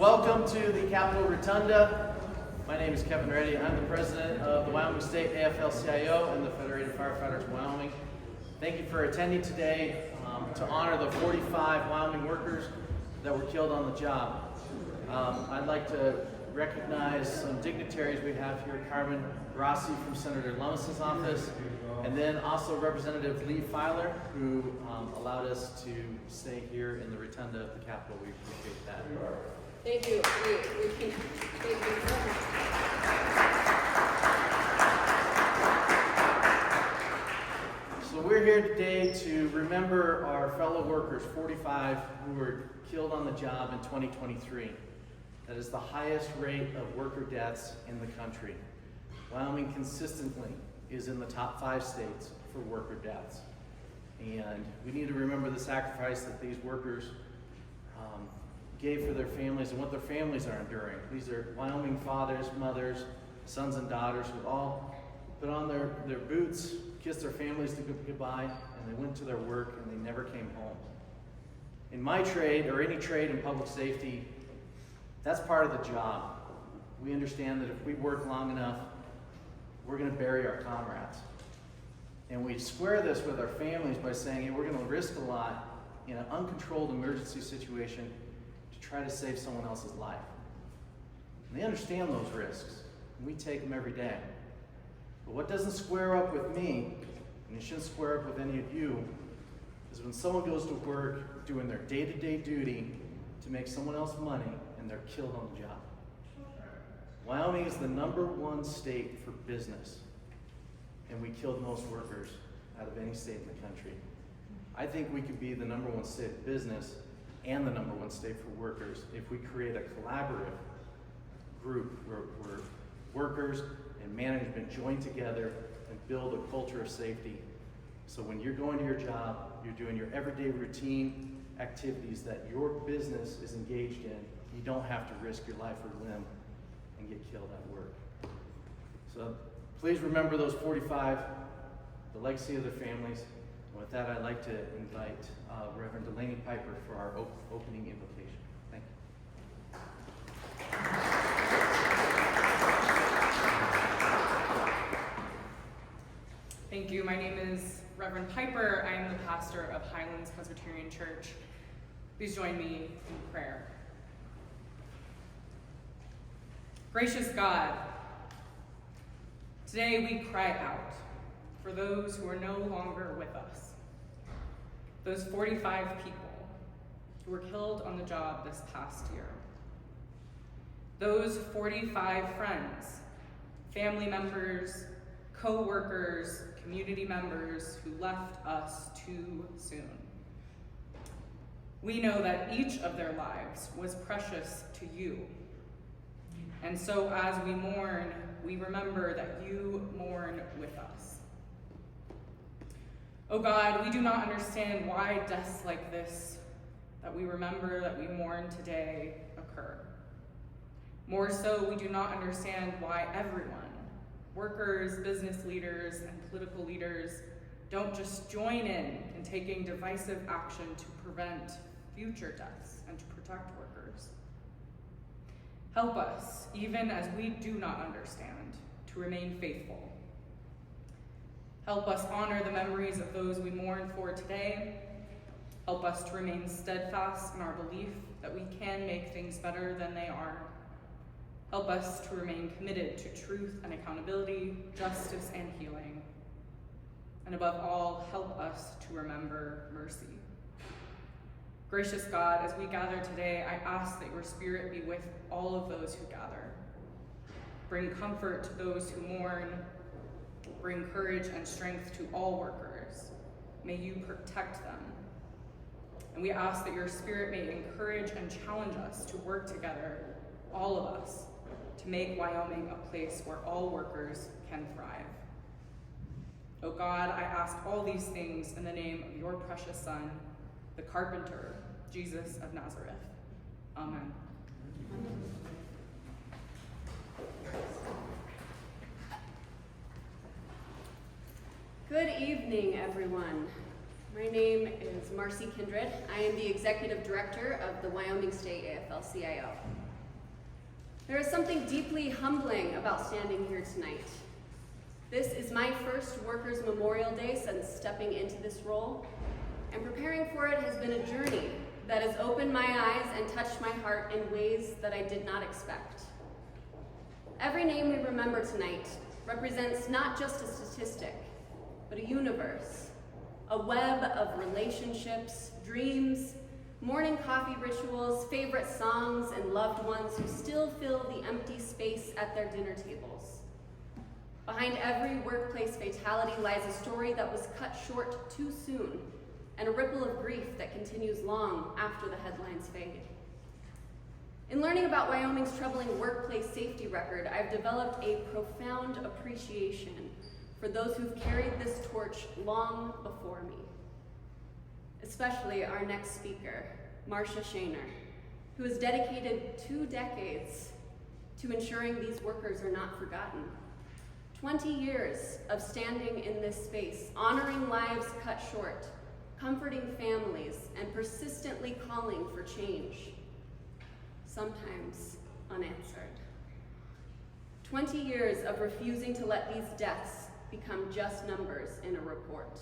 Welcome to the Capitol Rotunda. My name is Kevin Reddy. I'm the president of the Wyoming State AFL-CIO and the Federated Firefighters of Wyoming. Thank you for attending today to honor the 45 Wyoming workers that were killed on the job. I'd like to recognize some dignitaries we have here, Carmen Rossi from Senator Lummis's office, and then also Representative Lee Filer, who allowed us to stay here in the rotunda of the Capitol. We appreciate that. Thank you. Thank you. So we're here today to remember our fellow workers, 45 who were killed on the job in 2023. That is the highest rate of worker deaths in the country. Wyoming consistently is in the top 5 states for worker deaths. And we need to remember the sacrifice that these workers gave for their families and what their families are enduring. These are Wyoming fathers, mothers, sons and daughters who all put on their boots, kissed their families goodbye, and they went to their work and they never came home. In my trade, or any trade in public safety, that's part of the job. We understand that if we work long enough, we're going to bury our comrades. And we square this with our families by saying, hey, we're going to risk a lot in an uncontrolled emergency situation to try to save someone else's life. And they understand those risks, and we take them every day. But what doesn't square up with me, and it shouldn't square up with any of you, is when someone goes to work doing their day-to-day duty to make someone else money, and they're killed on the job. Wyoming is the #1 state for business, and we killed most workers out of any state in the country. I think we could be the #1 state of business and the #1 state for workers if we create a collaborative group where workers and management join together and build a culture of safety. So when you're going to your job, you're doing your everyday routine activities that your business is engaged in, you don't have to risk your life or limb and get killed at work. So please remember those 45, the legacy of their families. And with that, I'd like to invite Reverend Delaney Piper for our opening invocation. Thank you. Thank you. My name is Reverend Piper. I am the pastor of Highlands Presbyterian Church. Please join me in prayer. Gracious God, today we cry out for those who are no longer with us. Those 45 people who were killed on the job this past year. Those 45 friends, family members, co-workers, community members who left us too soon. We know that each of their lives was precious to you. And so as we mourn, we remember that you mourn with us. Oh God, we do not understand why deaths like this, that we remember, that we mourn today, occur. More so, we do not understand why everyone, workers, business leaders, and political leaders, don't just join in taking divisive action to prevent future deaths and to protect workers. Help us, even as we do not understand, to remain faithful. Help us honor the memories of those we mourn for today. Help us to remain steadfast in our belief that we can make things better than they are. Help us to remain committed to truth and accountability, justice and healing. And above all, help us to remember mercy. Gracious God, as we gather today, I ask that your Spirit be with all of those who gather. Bring comfort to those who mourn. Bring courage and strength to all workers. May you protect them. And we ask that your Spirit may encourage and challenge us to work together, all of us, to make Wyoming a place where all workers can thrive. Oh God, I ask all these things in the name of your precious Son, the carpenter, Jesus of Nazareth. Amen. Good evening, everyone. My name is Marcy Kindred. I am the Executive Director of the Wyoming State AFL-CIO. There is something deeply humbling about standing here tonight. This is my first Workers' Memorial Day since stepping into this role, and preparing for it has been a journey that has opened my eyes and touched my heart in ways that I did not expect. Every name we remember tonight represents not just a statistic, but a universe, a web of relationships, dreams, morning coffee rituals, favorite songs, and loved ones who still fill the empty space at their dinner tables. Behind every workplace fatality lies a story that was cut short too soon, and a ripple of grief that continues long after the headlines fade. In learning about Wyoming's troubling workplace safety record, I've developed a profound appreciation for those who've carried this torch long before me. Especially our next speaker, Marcia Shaner, who has dedicated 2 decades to ensuring these workers are not forgotten. 20 years of standing in this space, honoring lives cut short, comforting families, and persistently calling for change, sometimes unanswered. 20 years of refusing to let these deaths become just numbers in a report.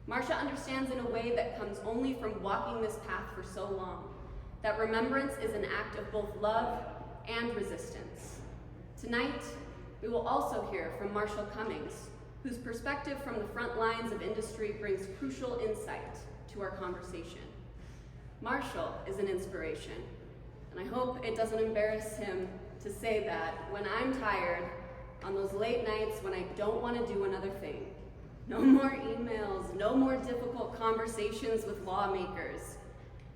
Marcia understands in a way that comes only from walking this path for so long, that remembrance is an act of both love and resistance. Tonight, we will also hear from Marshall Cummings, whose perspective from the front lines of industry brings crucial insight to our conversation. Marshall is an inspiration, and I hope it doesn't embarrass him to say that when I'm tired, on those late nights when I don't want to do another thing, no more emails, no more difficult conversations with lawmakers.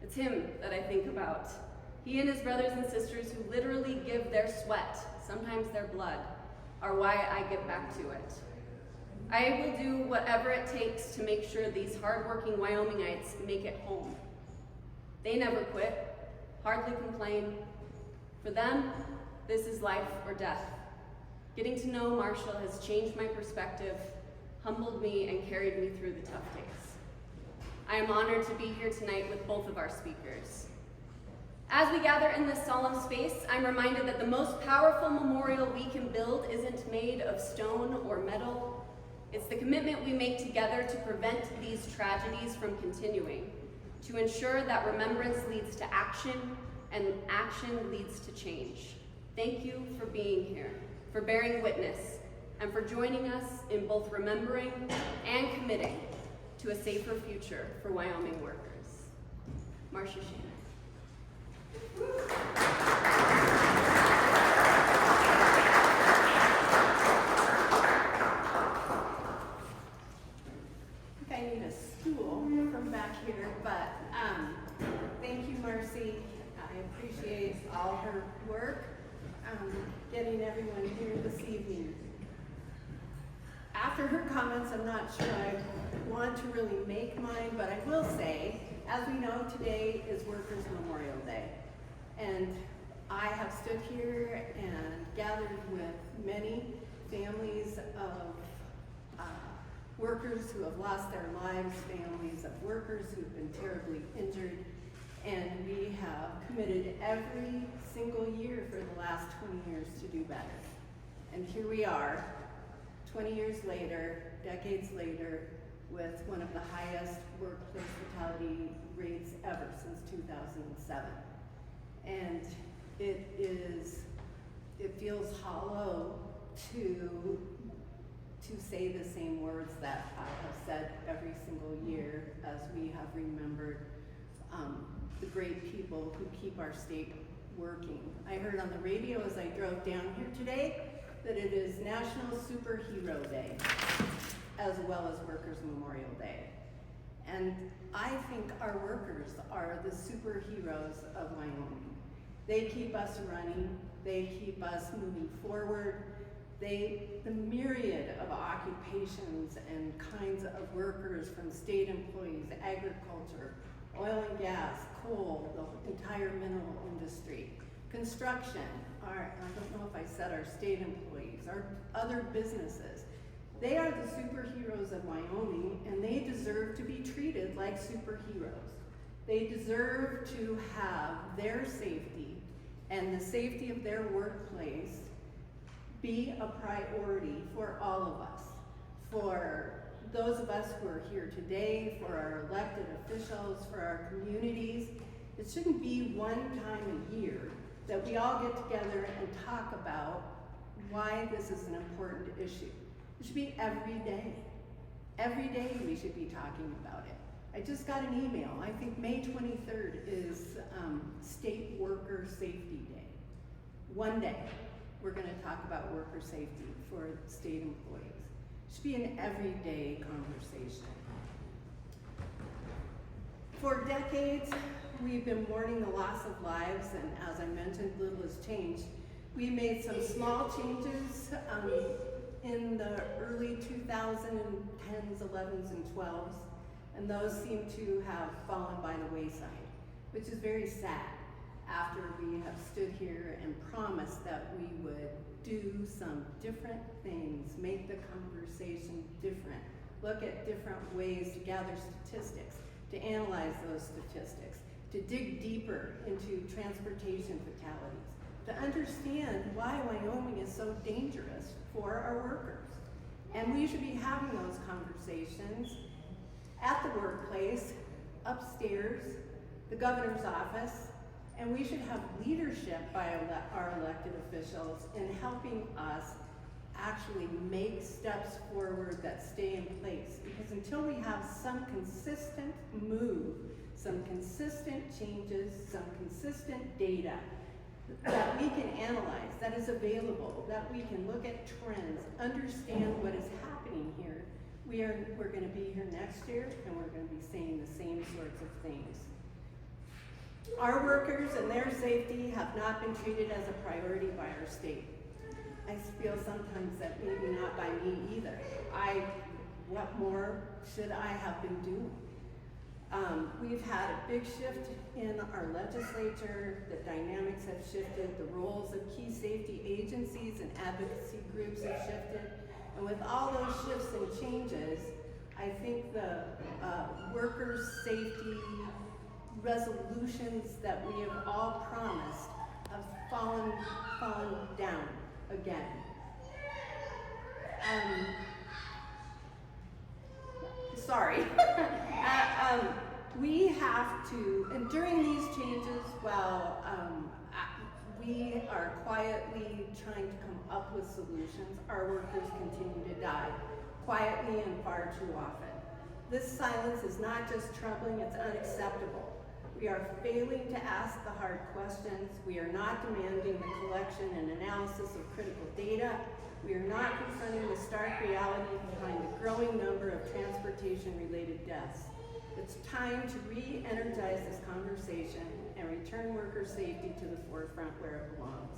It's him that I think about. He and his brothers and sisters who literally give their sweat, sometimes their blood, are why I get back to it. I will do whatever it takes to make sure these hardworking Wyomingites make it home. They never quit, hardly complain. For them, this is life or death. Getting to know Marshall has changed my perspective, humbled me, and carried me through the tough days. I am honored to be here tonight with both of our speakers. As we gather in this solemn space, I'm reminded that the most powerful memorial we can build isn't made of stone or metal. It's the commitment we make together to prevent these tragedies from continuing, to ensure that remembrance leads to action and action leads to change. Thank you for being here, for bearing witness, and for joining us in both remembering and committing to a safer future for Wyoming workers. Marcia Shaner. I think I need a stool from back here, but thank you, Marcy. I appreciate all her work getting everyone here this evening. After her comments, I'm not sure I want to really make mine, but I will say, as we know, today is Workers' Memorial Day. And I have stood here and gathered with many families of workers who have lost their lives, families of workers who've been terribly injured, and we have committed every single year for the last 20 years to do better. And here we are, 20 years later, decades later, with one of the highest workplace fatality rates ever since 2007. And it feels hollow to say the same words that I have said every single year as we have remembered the great people who keep our state working. I heard on the radio as I drove down here today that it is National Superhero Day, as well as Workers' Memorial Day. And I think our workers are the superheroes of Wyoming. They keep us running, they keep us moving forward. The myriad of occupations and kinds of workers, from state employees, agriculture, oil and gas, coal, the entire mineral industry, construction, I don't know if I said our state employees, our other businesses. They are the superheroes of Wyoming, and they deserve to be treated like superheroes. They deserve to have their safety and the safety of their workplace be a priority for all of us, for those of us who are here today, for our elected officials, for our communities. It shouldn't be one time a year that we all get together and talk about why this is an important issue. It should be every day. Every day we should be talking about it. I just got an email. I think May 23rd is State Worker Safety Day. One day we're going to talk about worker safety for state employees. It should be an everyday conversation. For decades, we've been mourning the loss of lives, and as I mentioned, little has changed. We made some small changes in the early 2010s, 11s, and 12s, and those seem to have fallen by the wayside, which is very sad after we have stood here and promised that we would do some different things, make the conversation different, look at different ways to gather statistics, to analyze those statistics, to dig deeper into transportation fatalities, to understand why Wyoming is so dangerous for our workers. And we should be having those conversations at the workplace, upstairs, the governor's office, and we should have leadership by our elected officials in helping us actually make steps forward that stay in place. Because until we have some consistent move, some consistent changes, some consistent data that we can analyze, that is available, that we can look at trends, understand what is happening here, we're going to be here next year and we're going to be saying the same sorts of things. Our workers and their safety have not been treated as a priority by our state. I feel sometimes that maybe not by me either. What more should I have been doing? We've had a big shift in our legislature. The dynamics have shifted. The roles of key safety agencies and advocacy groups have shifted. And with all those shifts and changes, I think the workers' safety resolutions that we have all promised have fallen down again. Sorry. We have to, and during these changes, while we are quietly trying to come up with solutions, our workers continue to die, quietly and far too often. This silence is not just troubling, it's unacceptable. We are failing to ask the hard questions. We are not demanding the collection and analysis of critical data. We are not confronting the stark reality behind the growing number of transportation-related deaths. It's time to re-energize this conversation and return worker safety to the forefront where it belongs.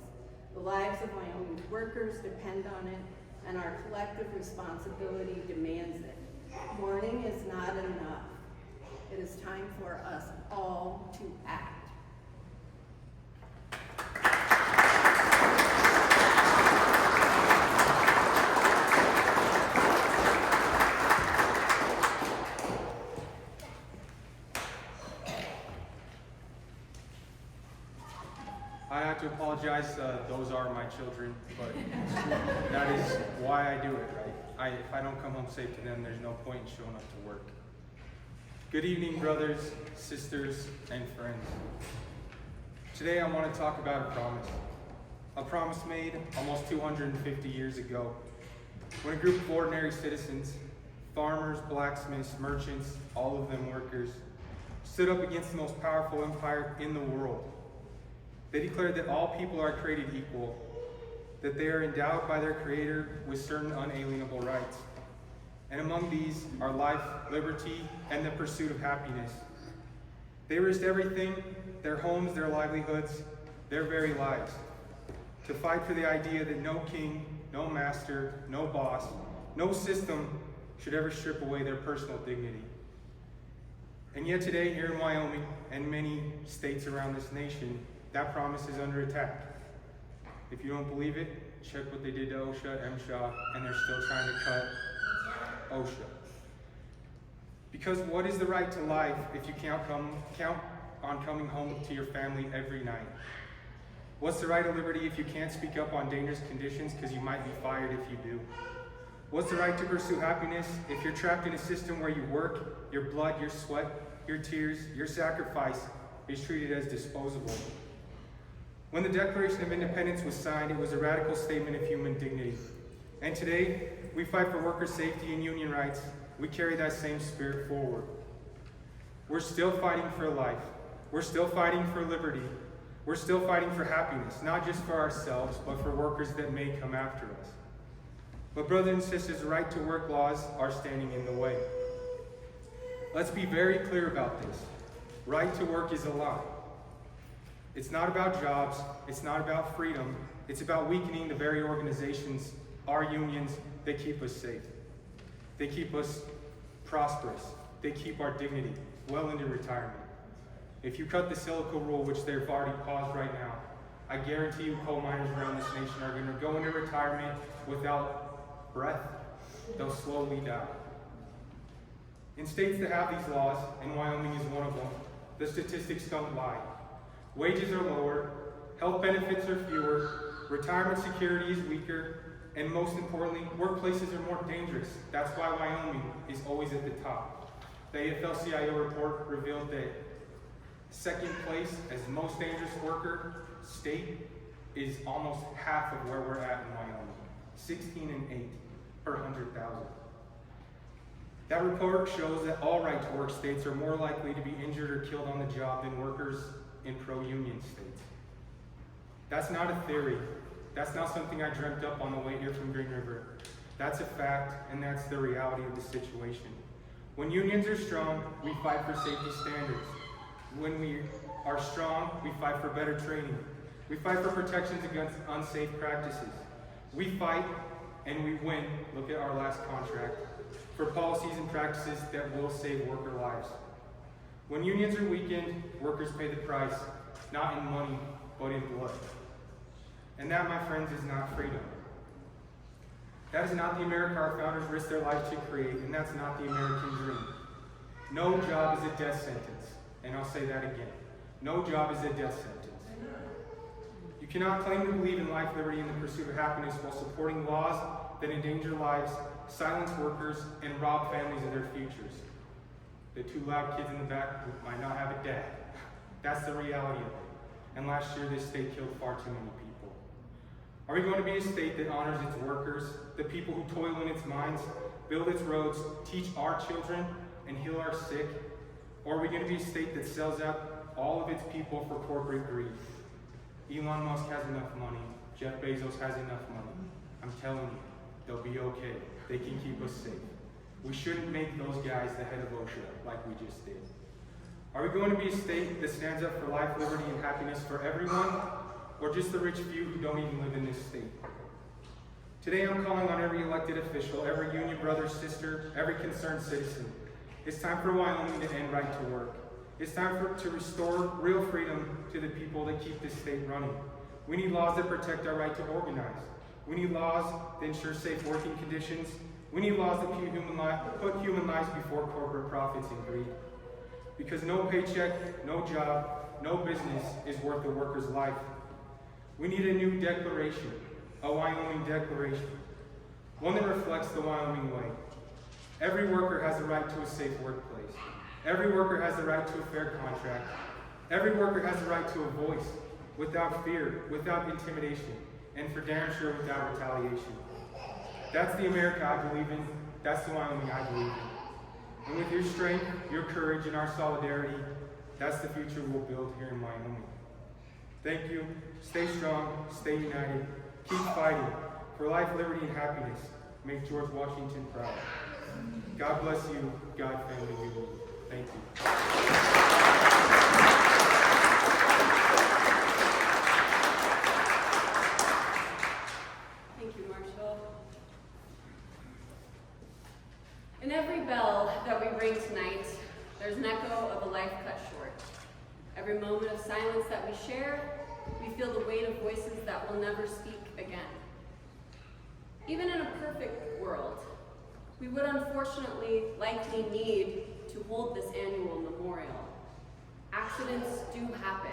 The lives of Wyoming's workers depend on it, and our collective responsibility demands it. Mourning is not enough. It is time for us all to act. I have to apologize, those are my children, but that is why I do it, right? If I don't come home safe to them, there's no point in showing up to work. Good evening, brothers, sisters, and friends. Today I want to talk about a promise made almost 250 years ago, when a group of ordinary citizens, farmers, blacksmiths, merchants, all of them workers, stood up against the most powerful empire in the world. They declared that all people are created equal, that they are endowed by their Creator with certain unalienable rights. And among these are life, liberty, and the pursuit of happiness. They risked everything, their homes, their livelihoods, their very lives, to fight for the idea that no king, no master, no boss, no system should ever strip away their personal dignity. And yet today, here in Wyoming and many states around this nation, that promise is under attack. If you don't believe it, check what they did to OSHA, MSHA, and they're still trying to cut OSHA. Because what is the right to life if you count on coming home to your family every night? What's the right of liberty if you can't speak up on dangerous conditions because you might be fired if you do? What's the right to pursue happiness if you're trapped in a system where you work, your blood, your sweat, your tears, your sacrifice is treated as disposable? When the Declaration of Independence was signed, it was a radical statement of human dignity. And today, we fight for worker safety and union rights. We carry that same spirit forward. We're still fighting for life. We're still fighting for liberty. We're still fighting for happiness, not just for ourselves, but for workers that may come after us. But brothers and sisters, the right to work laws are standing in the way. Let's be very clear about this. Right to work is a lie. It's not about jobs. It's not about freedom. It's about weakening the very organizations, our unions, that keep us safe. They keep us prosperous. They keep our dignity well into retirement. If you cut the silica rule, which they've already paused right now, I guarantee you coal miners around this nation are going to go into retirement without breath. They'll slowly die. In states that have these laws, and Wyoming is one of them, the statistics don't lie. Wages are lower, health benefits are fewer, retirement security is weaker, and most importantly, workplaces are more dangerous. That's why Wyoming is always at the top. The AFL-CIO report revealed that second place as most dangerous worker state is almost half of where we're at in Wyoming. 16 and 8 per 100,000. That report shows that all right-to-work states are more likely to be injured or killed on the job than workers in pro-union states. That's not a theory. That's not something I dreamt up on the way here from Green River. That's a fact, and that's the reality of the situation. When unions are strong, we fight for safety standards. When we are strong, we fight for better training. We fight for protections against unsafe practices. We fight and we win, look at our last contract, for policies and practices that will save worker lives. When unions are weakened, workers pay the price, not in money, but in blood. And that, my friends, is not freedom. That is not the America our founders risked their lives to create, and that's not the American dream. No job is a death sentence, and I'll say that again. No job is a death sentence. You cannot claim to believe in life, liberty, and the pursuit of happiness while supporting laws that endanger lives, silence workers, and rob families of their futures. The two loud kids in the back who might not have a dad. That's the reality of it. And last year, this state killed far too many people. Are we going to be a state that honors its workers, the people who toil in its mines, build its roads, teach our children, and heal our sick? Or are we going to be a state that sells out all of its people for corporate greed? Elon Musk has enough money. Jeff Bezos has enough money. I'm telling you, they'll be okay. They can keep us safe. We shouldn't make those guys the head of OSHA like we just did. Are we going to be a state that stands up for life, liberty, and happiness for everyone, or just the rich few who don't even live in this state? Today I'm calling on every elected official, every union brother, sister, every concerned citizen. It's time for Wyoming to end right to work. It's time to restore real freedom to the people that keep this state running. We need laws that protect our right to organize. We need laws that ensure safe working conditions. We need laws that put human lives before corporate profits and greed. Because no paycheck, no job, no business is worth a worker's life. We need a new declaration, a Wyoming declaration, one that reflects the Wyoming way. Every worker has the right to a safe workplace. Every worker has the right to a fair contract. Every worker has the right to a voice, without fear, without intimidation, and for damn sure without retaliation. That's the America I believe in. That's the Wyoming I believe in. And with your strength, your courage, and our solidarity, that's the future we'll build here in Wyoming. Thank you. Stay strong. Stay united. Keep fighting for life, liberty, and happiness. Make George Washington proud. God bless you. God, family, you. Thank you. Thank you, Marshall. In every bell that we ring tonight, there's an echo of a life cut short. Every moment of silence that we share, we feel the weight of voices that will never speak again. Even in a perfect world, we would unfortunately likely need to hold this annual memorial. Accidents do happen,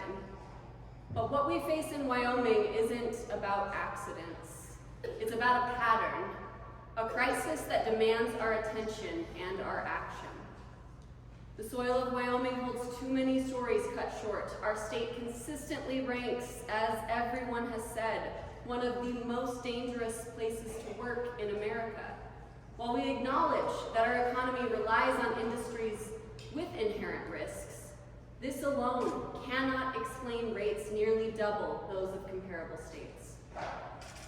But what we face in Wyoming isn't about accidents. It's about a pattern, a crisis that demands our attention and our action. The soil of Wyoming holds too many stories cut short. Our state consistently ranks, as everyone has said, one of the most dangerous places to work in America. While we acknowledge that our economy relies on industries with inherent risks, this alone cannot explain rates nearly double those of comparable states.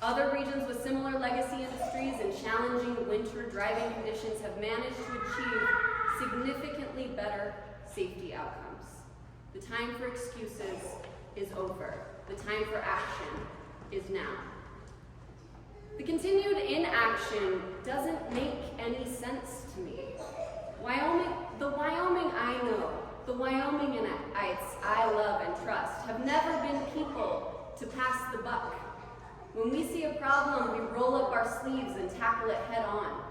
Other regions with similar legacy industries and challenging winter driving conditions have managed to achieve significantly better safety outcomes. The time for excuses is over. The time for action is now. The continued inaction doesn't make any sense to me. The Wyoming I know, the Wyomingites I love and trust, have never been people to pass the buck. When we see a problem, we roll up our sleeves and tackle it head on.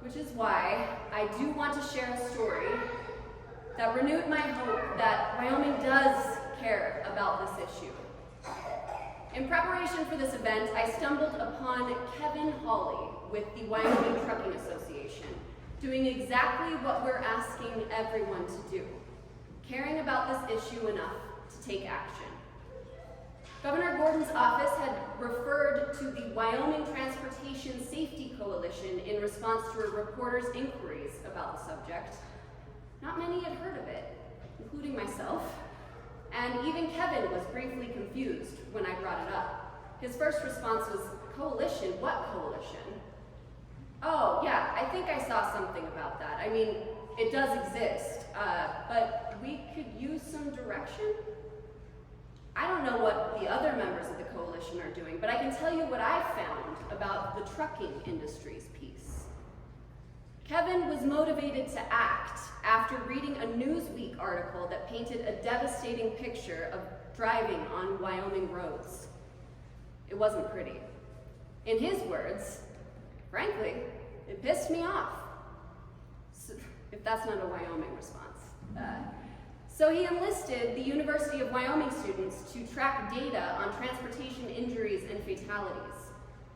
Which is why I do want to share a story that renewed my hope that Wyoming does care about this issue. In preparation for this event, I stumbled upon Kevin Hawley with the Wyoming Trucking Association, doing exactly what we're asking everyone to do, caring about this issue enough to take action. Governor Gordon's office had referred to the Wyoming Transportation Safety Coalition in response to a reporter's inquiries about the subject. Not many had heard of it, including myself, and even Kevin was briefly confused when I brought it up. His first response was, "Coalition? What coalition?" "Oh, yeah, I think I saw something about that. I mean, it does exist, but we could use some direction." I don't know what the other members of the coalition are doing, but I can tell you what I found about the trucking industry's piece. Kevin was motivated to act after reading a Newsweek article that painted a devastating picture of driving on Wyoming roads. It wasn't pretty. In his words, frankly, it pissed me off. So, if that's not a Wyoming response. So he enlisted the University of Wyoming students to track data on transportation injuries and fatalities.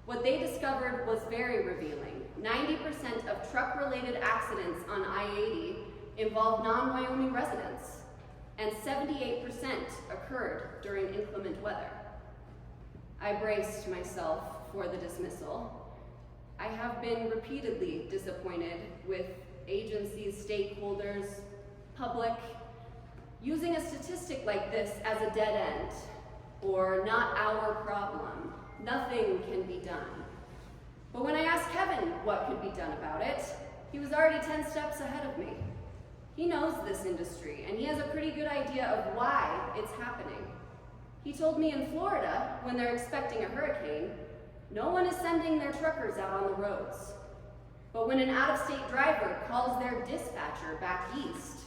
What they discovered was very revealing. 90% of truck-related accidents on I-80 involved non-Wyoming residents, and 78% occurred during inclement weather. I braced myself for the dismissal. I have been repeatedly disappointed with agencies, stakeholders, public, using a statistic like this as a dead end, or not our problem. Nothing can be done. But when I asked Kevin what could be done about it, he was already 10 steps ahead of me. He knows this industry, and he has a pretty good idea of why it's happening. He told me in Florida, when they're expecting a hurricane, no one is sending their truckers out on the roads. But when an out-of-state driver calls their dispatcher back east,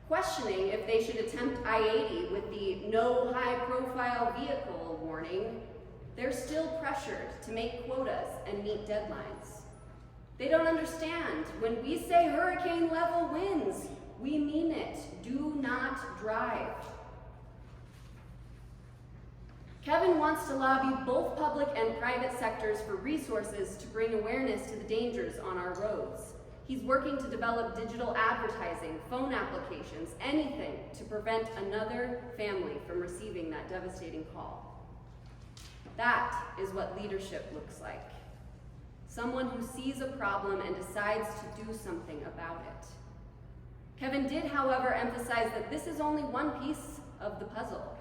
questioning if they should attempt I-80 with the no high-profile vehicle warning, they're still pressured to make quotas and meet deadlines. They don't understand. When we say hurricane level winds, we mean it. Do not drive. Kevin wants to lobby both public and private sectors for resources to bring awareness to the dangers on our roads. He's working to develop digital advertising, phone applications, anything to prevent another family from receiving that devastating call. That is what leadership looks like. Someone who sees a problem and decides to do something about it. Kevin did, however, emphasize that this is only one piece of the puzzle,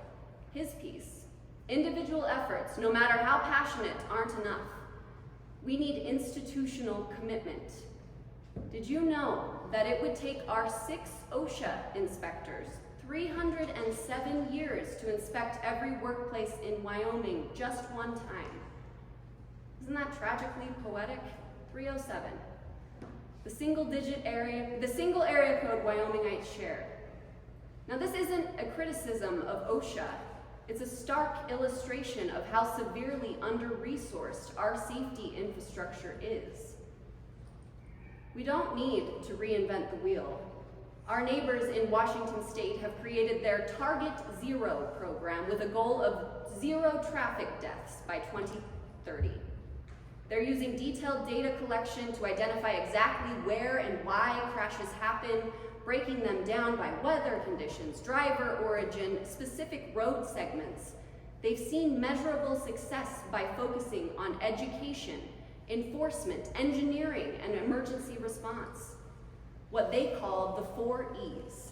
his piece. Individual efforts, no matter how passionate, aren't enough. We need institutional commitment. Did you know that it would take our 6 OSHA inspectors 307 years to inspect every workplace in Wyoming just one time? Isn't that tragically poetic? 307. The single area code Wyomingites share. Now this isn't a criticism of OSHA. It's a stark illustration of how severely under-resourced our safety infrastructure is. We don't need to reinvent the wheel. Our neighbors in Washington state have created their Target Zero program with a goal of 0 traffic deaths by 2030. They're using detailed data collection to identify exactly where and why crashes happen, breaking them down by weather conditions, driver origin, specific road segments. They've seen measurable success by focusing on education, enforcement, engineering, and emergency response, what they call the 4 E's.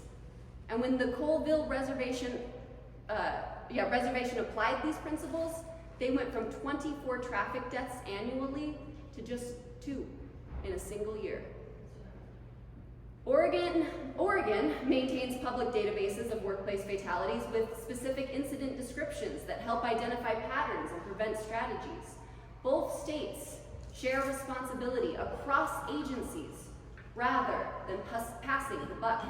And when the Colville reservation applied these principles, they went from 24 traffic deaths annually to just 2 in a single year. Oregon maintains public databases of workplace fatalities with specific incident descriptions that help identify patterns and prevent strategies. Both states share responsibility across agencies rather than passing the buck.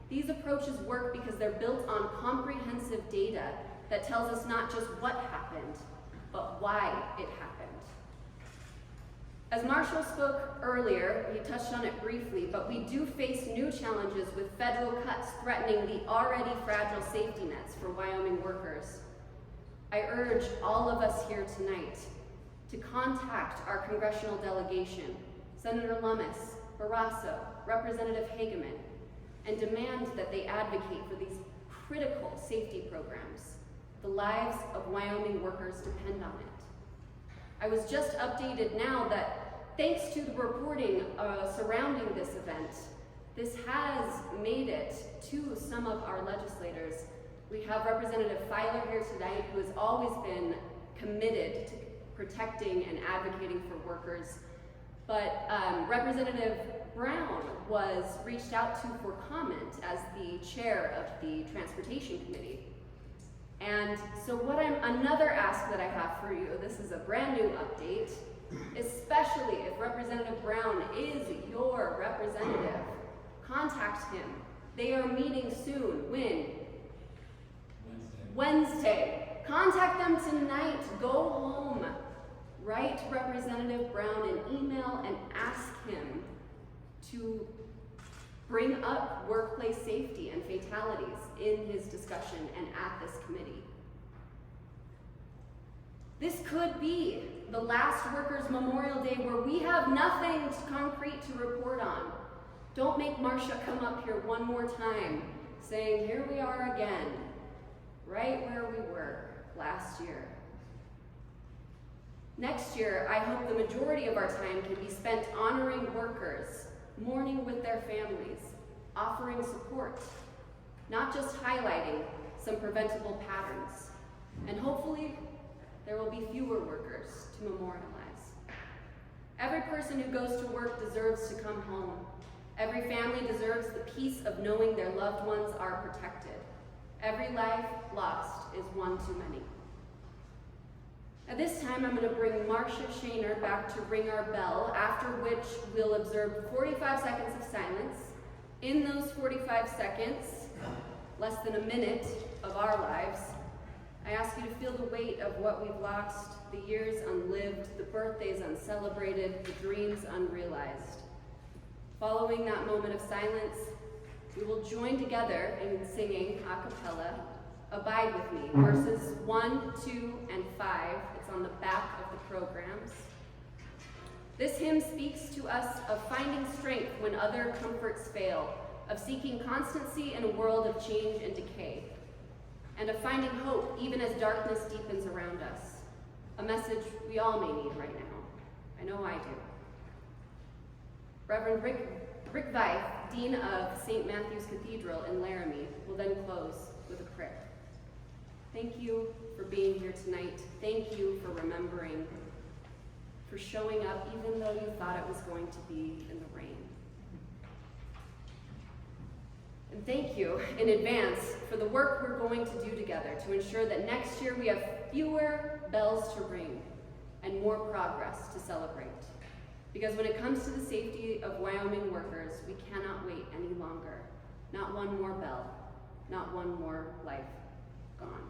These approaches work because they're built on comprehensive data that tells us not just what happened, but why it happened. As Marshall spoke earlier, he touched on it briefly, but we do face new challenges with federal cuts threatening the already fragile safety nets for Wyoming workers. I urge all of us here tonight to contact our congressional delegation, Senator Lummis, Barrasso, Representative Hageman, and demand that they advocate for these critical safety programs. The lives of Wyoming workers depend on it. I was just updated now that thanks to the reporting surrounding this event, this has made it to some of our legislators. We have Representative Filer here tonight, who has always been committed to protecting and advocating for workers. But Representative Brown was reached out to for comment as the chair of the Transportation Committee. And so another ask that I have for you, this is a brand new update, especially if Representative Brown is your representative, contact him. They are meeting soon. When? Wednesday. Contact them tonight. Go home. Write Representative Brown an email and ask him to bring up workplace safety and fatalities in his discussion and at this committee. This could be the last Workers' Memorial Day where we have nothing concrete to report on. Don't make Marcia come up here one more time saying, here we are again, right where we were last year. Next year, I hope the majority of our time can be spent honoring workers, mourning with their families, offering support, not just highlighting some preventable patterns. And hopefully, there will be fewer workers to memorialize. Every person who goes to work deserves to come home. Every family deserves the peace of knowing their loved ones are protected. Every life lost is one too many. At this time, I'm going to bring Marcia Shaner back to ring our bell, after which we'll observe 45 seconds of silence. In those 45 seconds, less than a minute of our lives, I ask you to feel the weight of what we've lost, the years unlived, the birthdays uncelebrated, the dreams unrealized. Following that moment of silence, we will join together in singing a cappella, Abide With Me, verses 1, 2, and 5. It's on the back of the programs. This hymn speaks to us of finding strength when other comforts fail, of seeking constancy in a world of change and decay, and of finding hope even as darkness deepens around us. A message we all may need right now. I know I do. Reverend Rick Veith, Dean of St. Matthew's Cathedral in Laramie, will then close with a prayer. Thank you for being here tonight. Thank you for remembering, for showing up even though you thought it was going to be in the rain. And thank you in advance for the work we're going to do together to ensure that next year we have fewer bells to ring and more progress to celebrate. Because when it comes to the safety of Wyoming workers, we cannot wait any longer. Not one more bell, not one more life gone.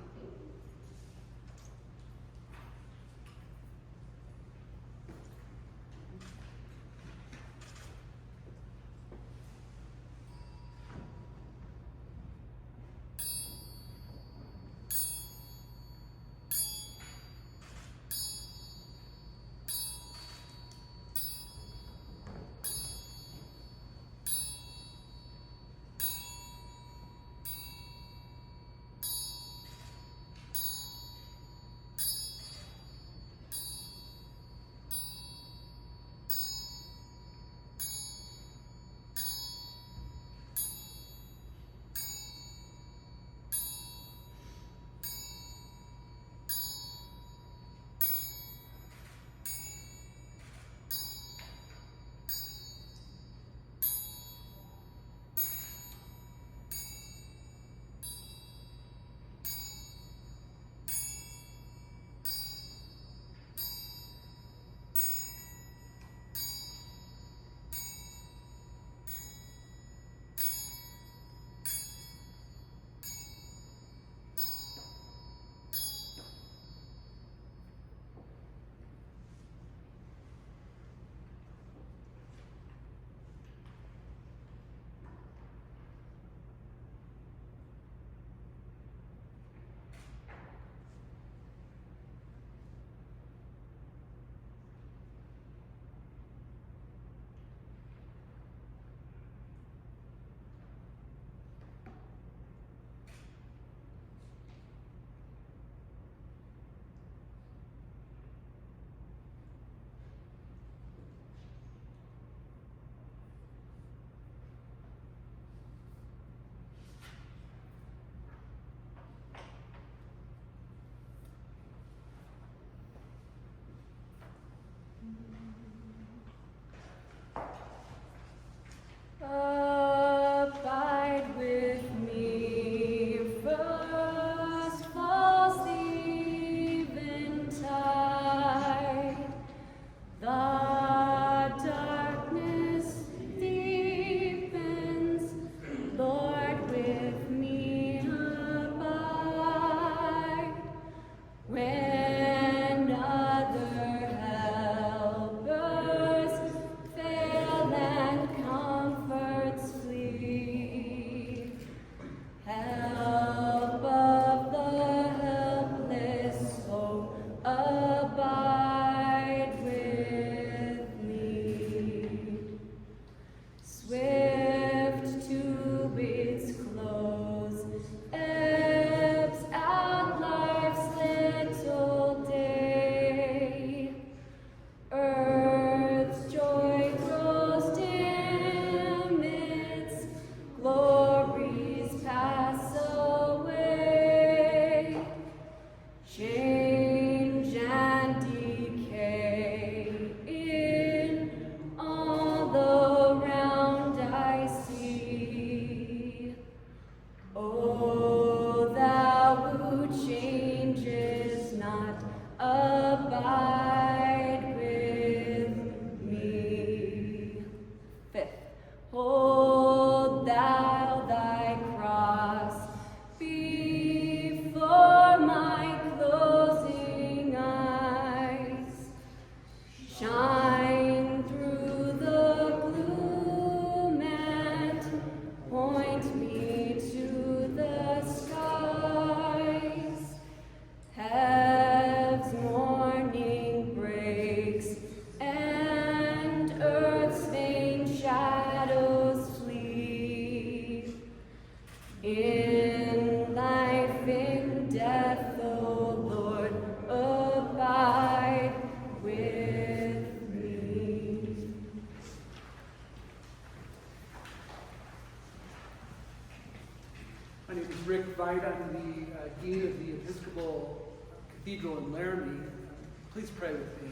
tonight. I'm the Dean of the Episcopal Cathedral in Laramie. Please pray with me.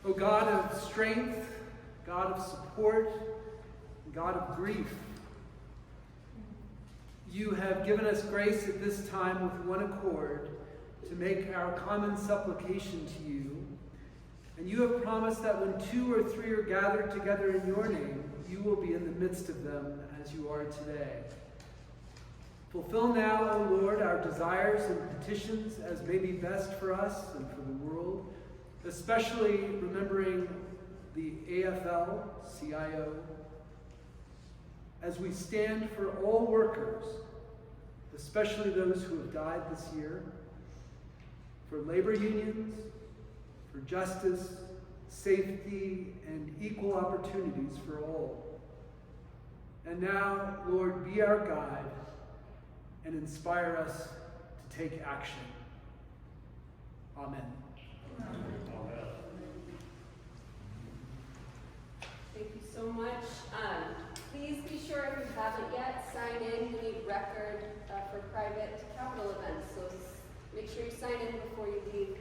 O God of strength, God of support, God of grief, you have given us grace at this time with one accord to make our common supplication to you. And you have promised that when 2 or 3 are gathered together in your name, you will be in the midst of them as you are today. Fulfill now, O Lord, our desires and petitions as may be best for us and for the world, especially remembering the AFL-CIO, as we stand for all workers, especially those who have died this year, for labor unions, for justice, safety, and equal opportunities for all. And now, Lord, be our guide and inspire us to take action. Amen. Thank you so much. Please be sure, if you haven't yet, sign in. We need record for private capital events, so make sure you sign in before you leave.